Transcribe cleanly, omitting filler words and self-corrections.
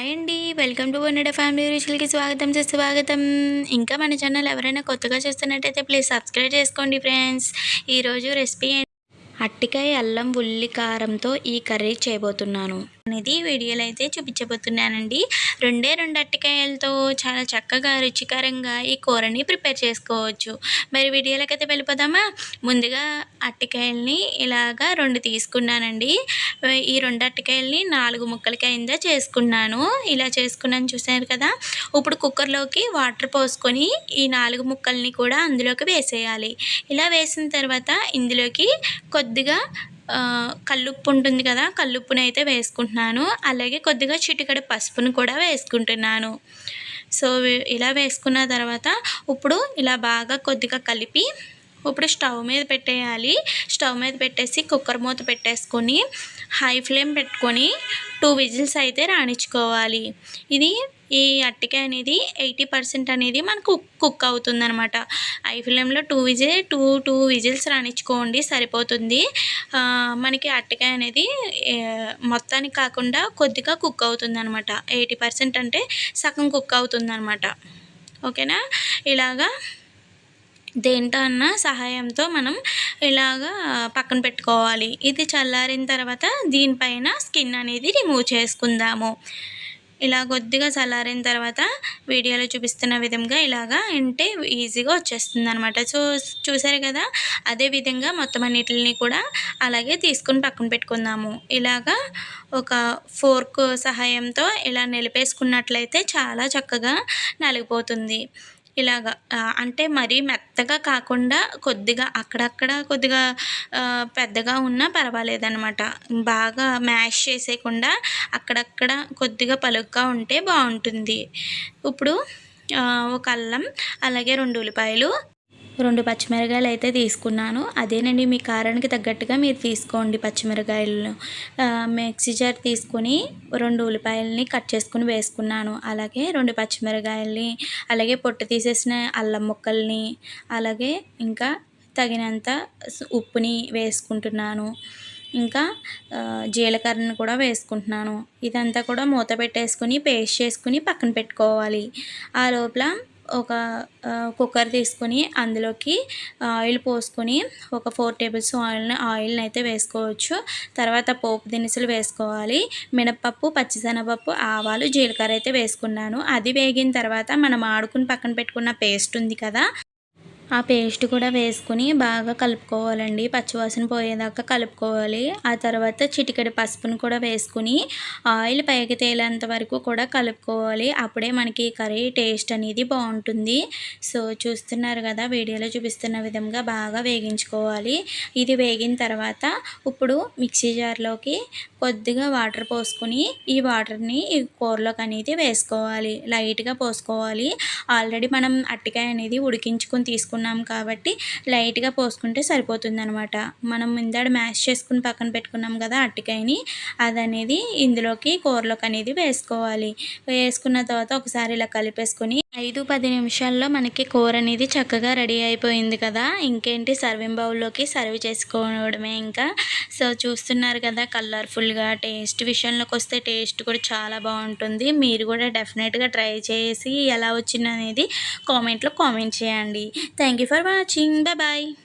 Hi అండి. Welcome to one day family రుచులకి స్వాగతం సుస్వాగతం. ఇంకా మన ఛానల్ ఎవరైనా కొత్తగా చూస్తున్నట్టయితే ప్లీజ్ సబ్స్క్రైబ్ చేసుకోండి ఫ్రెండ్స్. ఈరోజు రెసిపీ అట్టికాయ అల్లం ఉల్లి కారంతో ఈ కర్రీ చేయబోతున్నాను అనేది వీడియోలో అయితే చూపించబోతున్నానండి. రెండు అట్టికాయలతో చాలా చక్కగా రుచికరంగా ఈ కూరని ప్రిపేర్ చేసుకోవచ్చు. మరి వీడియోలోకి అయితే వెళ్ళిపోదామా. ముందుగా అట్టికాయల్ని ఇలాగా 2 తీసుకున్నానండి. ఈ 2 అట్టికాయల్ని 4 ముక్కల కింద చేసుకున్నాను. ఇలా చేసుకున్నాను చూసారు కదా. ఇప్పుడు కుక్కర్లోకి వాటర్ పోసుకొని ఈ 4 ముక్కల్ని కూడా అందులోకి వేసేయాలి. ఇలా వేసిన తర్వాత ఇందులోకి కొద్దిగా కల్లుప్పు ఉంటుంది కదా, కల్లుప్పుని అయితే వేసుకుంటున్నాను. అలాగే కొద్దిగా చిటికెడు పసుపును కూడా వేసుకుంటున్నాను. సో ఇలా వేసుకున్న తర్వాత ఇప్పుడు ఇలా బాగా కొద్దిగా కలిపి ఇప్పుడు స్టవ్ మీద పెట్టేయాలి. స్టవ్ మీద పెట్టేసి కుక్కర్ మూత పెట్టేసుకొని హై ఫ్లేమ్ పెట్టుకొని 2 విజిల్స్ అయితే రాణించుకోవాలి. ఈ అట్టికాయ అనేది 80% అనేది మనకు కుక్ అవుతుందన్నమాట. హై ఫ్లేమ్లో 2 విజిల్స్ రాణించుకోండి, సరిపోతుంది. మనకి అట్టికాయ అనేది మొత్తానికి కాకుండా కొద్దిగా కుక్ అవుతుందన్నమాట. 80% అంటే సగం కుక్ అవుతుందన్నమాట. ఓకేనా. ఇలాగా దేంతో అన్న సహాయంతో మనం ఇలాగా పక్కన పెట్టుకోవాలి. ఇది చల్లారిన తర్వాత దీనిపైన స్కిన్ అనేది రిమూవ్ చేసుకుందాము. ఇలా కొద్దిగా చల్లారిన తర్వాత వీడియోలో చూపిస్తున్న విధంగా ఇలాగా అంటే ఈజీగా వచ్చేస్తుంది అనమాట. చూసారు కదా. అదేవిధంగా మొత్తం అన్నిటిని కూడా అలాగే తీసుకుని పక్కన పెట్టుకుందాము. ఇలాగా ఒక ఫోర్క్ సహాయంతో ఇలా నిలిపేసుకున్నట్లయితే చాలా చక్కగా నలిగిపోతుంది. ఇలాగా అంటే మరీ మెత్తగా కాకుండా కొద్దిగా అక్కడక్కడ కొద్దిగా పెద్దగా ఉన్నా పర్వాలేదన్నమాట. బాగా మ్యాష్ చేసేయకుండా అక్కడక్కడ కొద్దిగా పలుగ్గా ఉంటే బాగుంటుంది. ఇప్పుడు ఒక అల్లం, అలాగే 2 ఉల్లిపాయలు, 2 పచ్చిమిరకాయలు అయితే తీసుకున్నాను. అదేనండి, మీ కారానికి తగ్గట్టుగా మీరు తీసుకోండి పచ్చిమిరకాయలను. మిక్సీ జార్ తీసుకొని 2 ఉల్లిపాయలని కట్ చేసుకుని వేసుకున్నాను. అలాగే 2 పచ్చిమిరకాయలని, అలాగే పొట్టు తీసేసిన అల్లం ముక్కల్ని, అలాగే ఇంకా తగినంత ఉప్పుని వేసుకుంటున్నాను. ఇంకా జీలకర్రను కూడా వేసుకుంటున్నాను. ఇదంతా కూడా మూత పెట్టేసుకుని పేస్ట్ చేసుకుని పక్కన పెట్టుకోవాలి. ఆ లోపల ఒక కుక్కర్ తీసుకొని అందులోకి ఆయిల్ పోసుకొని ఒక 4 టేబుల్ స్పూన్ ఆయిల్ని అయితే వేసుకోవచ్చు. తర్వాత పోపు దినుసులు వేసుకోవాలి. మినపప్పు, పచ్చిశనగపప్పు, ఆవాలు, జీలకర్ర అయితే వేసుకున్నాను. అది వేగిన తర్వాత మనం ఆడుకుని పక్కన పెట్టుకున్న పేస్ట్ ఉంది కదా, ఆ పేస్ట్ కూడా వేసుకుని బాగా కలుపుకోవాలండి. పచ్చివాసన పోయేదాకా కలుపుకోవాలి. ఆ తర్వాత చిటికెడు పసుపును కూడా వేసుకుని ఆయిల్ పైకి తేలేంత వరకు కూడా కలుపుకోవాలి. అప్పుడే మనకి కర్రీ టేస్ట్ అనేది బాగుంటుంది. సో చూస్తున్నారు కదా, వీడియోలో చూపిస్తున్న విధంగా బాగా వేగించుకోవాలి. ఇది వేగిన తర్వాత ఇప్పుడు మిక్సీ జార్లోకి కొద్దిగా వాటర్ పోసుకొని ఈ వాటర్ని ఈ కూరలోకి అనేది వేసుకోవాలి. లైట్గా పోసుకోవాలి. ఆల్రెడీ మనం అట్టికాయ అనేది ఉడికించుకొని తీసుకున్నాం కాబట్టి లైట్గా పోసుకుంటే సరిపోతుందనమాట. మనం ఇందాడ మ్యాష్ చేసుకుని పక్కన పెట్టుకున్నాం కదా అట్టికాయని, అదనేది ఇందులోకి కూరలోకి అనేది వేసుకోవాలి. వేసుకున్న తర్వాత ఒకసారి ఇలా కలిపేసుకొని 5-10 నిమిషాల్లో మనకి కూర అనేది చక్కగా రెడీ అయిపోయింది కదా. ఇంకేంటి, సర్వింగ్ బౌల్లోకి సర్వ్ చేసుకోవడమే ఇంకా. సో చూస్తున్నారు కదా, కలర్ఫుల్గా టేస్ట్ విషయంలోకి వస్తే టేస్ట్ కూడా చాలా బాగుంటుంది. మీరు కూడా డెఫినెట్గా ట్రై చేసి ఎలా వచ్చిందనేది కామెంట్లో కామెంట్ చేయండి. Thank you for watching. Bye.